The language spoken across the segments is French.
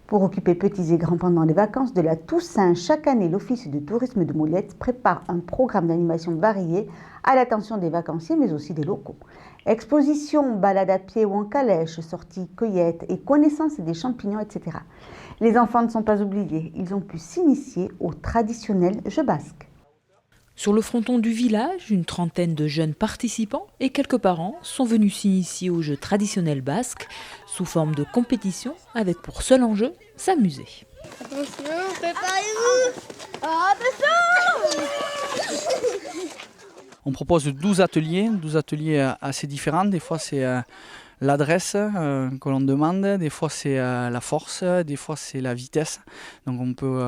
Pour occuper petits et grands pendant les vacances de la Toussaint, chaque année, l'Office de tourisme de Molietz prépare un programme d'animation varié à l'attention des vacanciers, mais aussi des locaux. Expositions, balades à pied ou en calèche, sorties cueillettes et connaissances des champignons, etc. Les enfants ne sont pas oubliés, ils ont pu s'initier au traditionnel jeu basque. Sur le fronton du village, une trentaine de jeunes participants et quelques parents sont venus s'initier au jeu traditionnel basque sous forme de compétition avec pour seul enjeu s'amuser. Attention, préparez-vous. Attention. On propose 12 ateliers assez différents. Des fois c'est l'adresse que l'on demande, des fois c'est la force, des fois c'est la vitesse. Donc on peut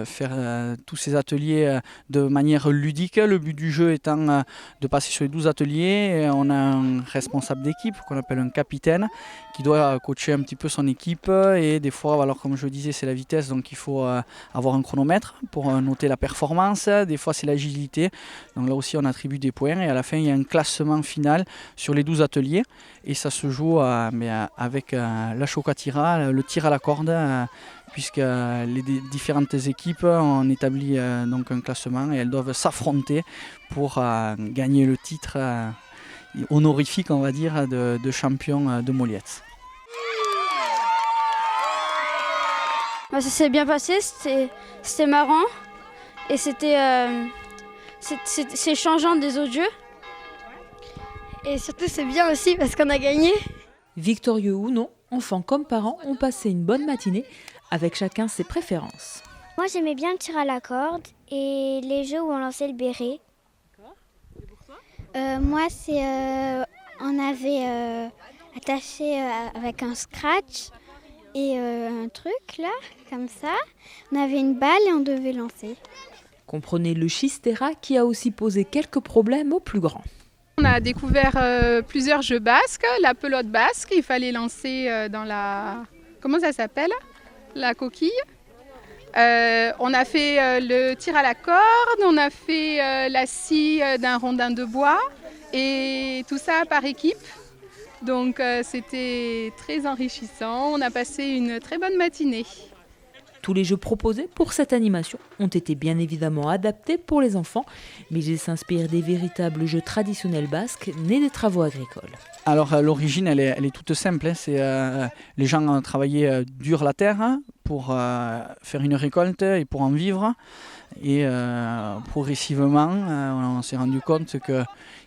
faire tous ces ateliers de manière ludique. Le but du jeu étant de passer sur les 12 ateliers. Et on a un responsable d'équipe qu'on appelle un capitaine qui doit coacher un petit peu son équipe. Et des fois, alors comme je le disais, c'est la vitesse, donc il faut avoir un chronomètre pour noter la performance. Des fois c'est l'agilité, donc là aussi on attribue des points. Et à la fin il y a un classement final sur les 12 ateliers. Et ça se joue avec la chocatira, le tir à la corde, puisque les différentes équipes ont établi donc un classement et elles doivent s'affronter pour gagner le titre honorifique, on va dire, de champion de Molietz. Ça s'est bien passé, c'était marrant et c'est changeant des autres jeux. Et surtout c'est bien aussi parce qu'on a gagné. Victorieux ou non, enfants comme parents ont passé une bonne matinée avec chacun ses préférences. Moi j'aimais bien le tir à la corde et les jeux où on lançait le béret. Et pour toi Moi on avait attaché avec un scratch et un truc là, comme ça. On avait une balle et on devait lancer. Comprenez le schistera qui a aussi posé quelques problèmes aux plus grands. On a découvert plusieurs jeux basques, la pelote basque, il fallait lancer dans la... Comment ça s'appelle ? La coquille. On a fait le tir à la corde, on a fait la scie d'un rondin de bois et tout ça par équipe. Donc c'était très enrichissant, on a passé une très bonne matinée. Tous les jeux proposés pour cette animation ont été bien évidemment adaptés pour les enfants, mais ils s'inspirent des véritables jeux traditionnels basques nés des travaux agricoles. Alors l'origine elle est toute simple, c'est les gens ont travaillé dur la terre pour faire une récolte et pour en vivre. Et progressivement, on s'est rendu compte qu'il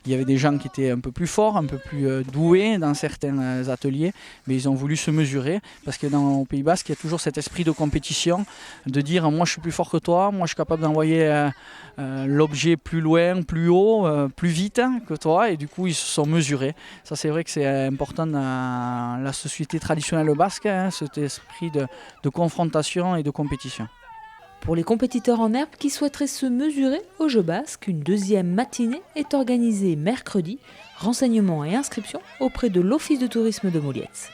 y avait des gens qui étaient un peu plus forts, un peu plus doués dans certains ateliers, mais ils ont voulu se mesurer parce que au Pays Basque, il y a toujours cet esprit de compétition, de dire moi je suis plus fort que toi, moi je suis capable d'envoyer l'objet plus loin, plus haut, plus vite que toi, et du coup ils se sont mesurés. Ça c'est vrai que c'est important dans la société traditionnelle basque, cet esprit de confrontation et de compétition. Pour les compétiteurs en herbe qui souhaiteraient se mesurer au jeu basque, une deuxième matinée est organisée mercredi. Renseignements et inscriptions auprès de l'Office de tourisme de Molietz.